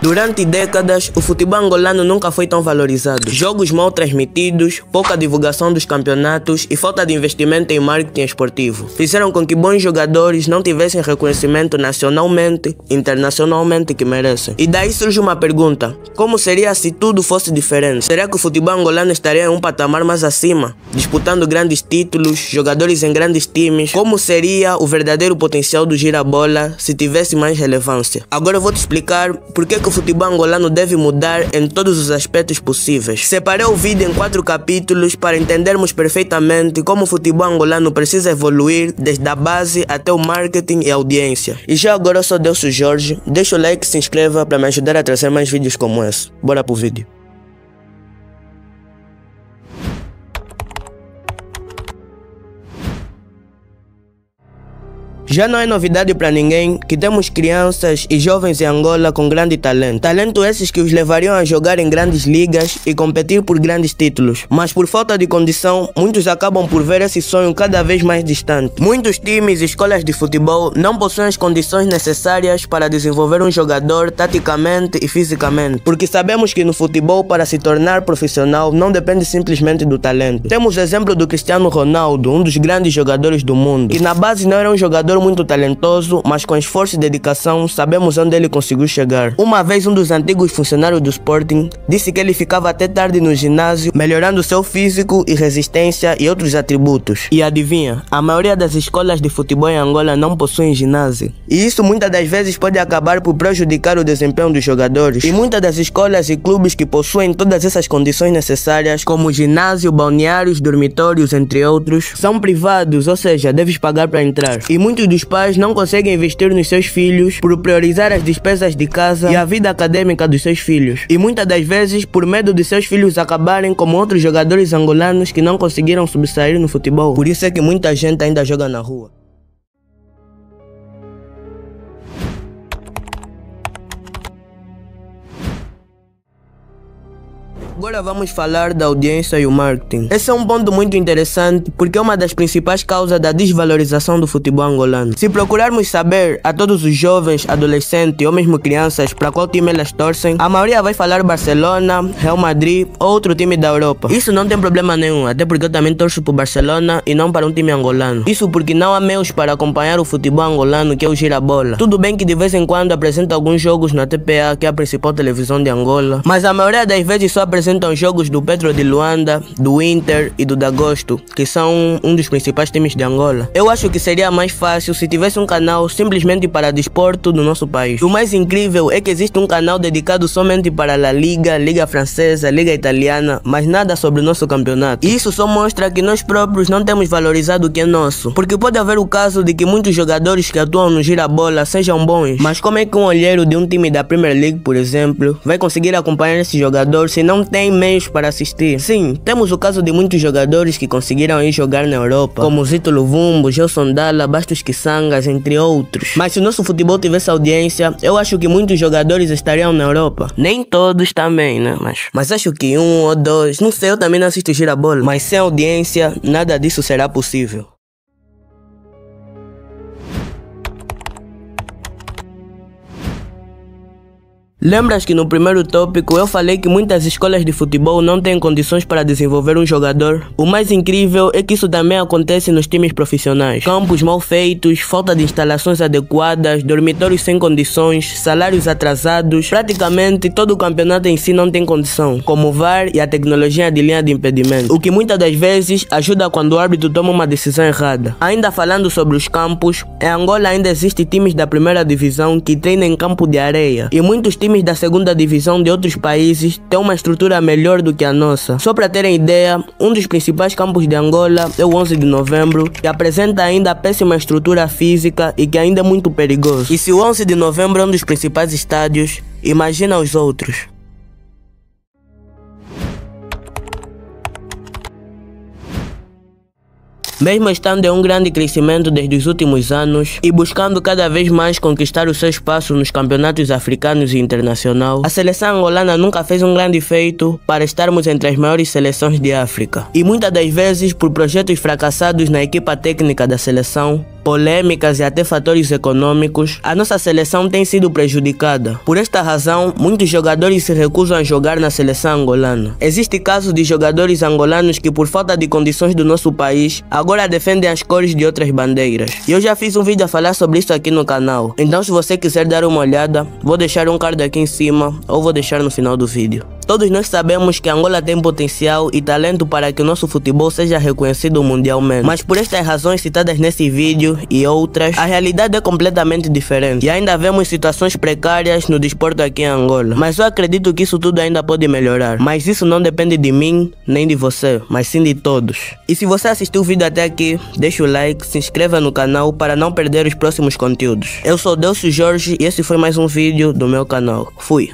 Durante décadas, o futebol angolano nunca foi tão valorizado. Jogos mal transmitidos, pouca divulgação dos campeonatos e falta de investimento em marketing esportivo fizeram com que bons jogadores não tivessem reconhecimento nacionalmente e internacionalmente que merecem. E daí surge uma pergunta: como seria se tudo fosse diferente? Será que o futebol angolano estaria em um patamar mais acima, disputando grandes títulos, jogadores em grandes times? Como seria o verdadeiro potencial do Girabola se tivesse mais relevância? Agora eu vou te explicar por que o futebol angolano deve mudar em todos os aspectos possíveis. Separei o vídeo em 4 capítulos para entendermos perfeitamente como o futebol angolano precisa evoluir desde a base até o marketing e a audiência. E já agora eu sou Delcio Jorge, deixa o like e se inscreva para me ajudar a trazer mais vídeos como esse. Bora pro vídeo. Já não é novidade para ninguém que temos crianças e jovens em Angola com grande talento. Talento esses que os levariam a jogar em grandes ligas e competir por grandes títulos. Mas por falta de condição, muitos acabam por ver esse sonho cada vez mais distante. Muitos times e escolas de futebol não possuem as condições necessárias para desenvolver um jogador taticamente e fisicamente. Porque sabemos que no futebol, para se tornar profissional, não depende simplesmente do talento. Temos o exemplo do Cristiano Ronaldo, um dos grandes jogadores do mundo, que na base não era um jogador muito talentoso, mas com esforço e dedicação sabemos onde ele conseguiu chegar. Uma vez um dos antigos funcionários do Sporting disse que ele ficava até tarde no ginásio, melhorando seu físico e resistência e outros atributos. E adivinha, a maioria das escolas de futebol em Angola não possuem ginásio. E isso muitas das vezes pode acabar por prejudicar o desempenho dos jogadores. E muitas das escolas e clubes que possuem todas essas condições necessárias, como ginásio, balneários, dormitórios, entre outros, são privados, ou seja, deves pagar para entrar. E muitos dos pais não conseguem investir nos seus filhos por priorizar as despesas de casa e a vida acadêmica dos seus filhos. E muitas das vezes por medo de seus filhos acabarem como outros jogadores angolanos que não conseguiram sobressair no futebol. Por isso é que muita gente ainda joga na rua. Agora vamos falar da audiência e o marketing. Esse é um ponto muito interessante porque é uma das principais causas da desvalorização do futebol angolano. Se procurarmos saber a todos os jovens, adolescentes ou mesmo crianças para qual time elas torcem, a maioria vai falar Barcelona, Real Madrid ou outro time da Europa. Isso não tem problema nenhum, até porque eu também torço por Barcelona e não para um time angolano. Isso porque não há meios para acompanhar o futebol angolano, que é o Girabola. Tudo bem que de vez em quando apresenta alguns jogos na TPA, que é a principal televisão de Angola, mas a maioria das vezes só apresentam jogos do Petro de Luanda, do Inter e do Dagosto, que são um dos principais times de Angola. Eu acho que seria mais fácil se tivesse um canal simplesmente para desporto do nosso país. O mais incrível é que existe um canal dedicado somente para a Liga, Liga Francesa, Liga Italiana, mas nada sobre o nosso campeonato. E isso só mostra que nós próprios não temos valorizado o que é nosso. Porque pode haver o caso de que muitos jogadores que atuam no Girabola sejam bons, mas como é que um olheiro de um time da Premier League, por exemplo, vai conseguir acompanhar esse jogador se não tem meios para assistir? Sim, temos o caso de muitos jogadores que conseguiram ir jogar na Europa, como Zito Luvumbo, Gelson Dalla, Bastos Kissangas, entre outros. Mas se o nosso futebol tivesse audiência, eu acho que muitos jogadores estariam na Europa. Nem todos também, né? Mas acho que um ou dois, não sei, eu também não assisto Girabola. Mas sem audiência, nada disso será possível. Lembras que no primeiro tópico eu falei que muitas escolas de futebol não têm condições para desenvolver um jogador? O mais incrível é que isso também acontece nos times profissionais. Campos mal feitos, falta de instalações adequadas, dormitórios sem condições, salários atrasados, praticamente todo o campeonato em si não tem condição, como o VAR e a tecnologia de linha de impedimento, o que muitas das vezes ajuda quando o árbitro toma uma decisão errada. Ainda falando sobre os campos, em Angola ainda existem times da primeira divisão que treinam em campo de areia, e muitos times da segunda divisão de outros países têm uma estrutura melhor do que a nossa. Só para terem ideia, um dos principais campos de Angola é o 11 de Novembro, que apresenta ainda a péssima estrutura física e que ainda é muito perigoso. E se o 11 de Novembro é um dos principais estádios, imagina os outros. Mesmo estando em um grande crescimento desde os últimos anos e buscando cada vez mais conquistar o seu espaço nos campeonatos africanos e internacional, a seleção angolana nunca fez um grande feito para estarmos entre as maiores seleções de África. E muitas das vezes, por projetos fracassados na equipa técnica da seleção, polêmicas e até fatores econômicos, a nossa seleção tem sido prejudicada. Por esta razão, muitos jogadores se recusam a jogar na seleção angolana. Existe casos de jogadores angolanos que, por falta de condições do nosso país, agora defendem as cores de outras bandeiras. E eu já fiz um vídeo a falar sobre isso aqui no canal. Então, se você quiser dar uma olhada, vou deixar um card aqui em cima ou vou deixar no final do vídeo. Todos nós sabemos que Angola tem potencial e talento para que o nosso futebol seja reconhecido mundialmente. Mas por estas razões citadas nesse vídeo e outras, a realidade é completamente diferente. E ainda vemos situações precárias no desporto aqui em Angola. Mas eu acredito que isso tudo ainda pode melhorar. Mas isso não depende de mim, nem de você, mas sim de todos. E se você assistiu o vídeo até aqui, deixa o like, se inscreva no canal para não perder os próximos conteúdos. Eu sou Delcio Jorge e esse foi mais um vídeo do meu canal. Fui!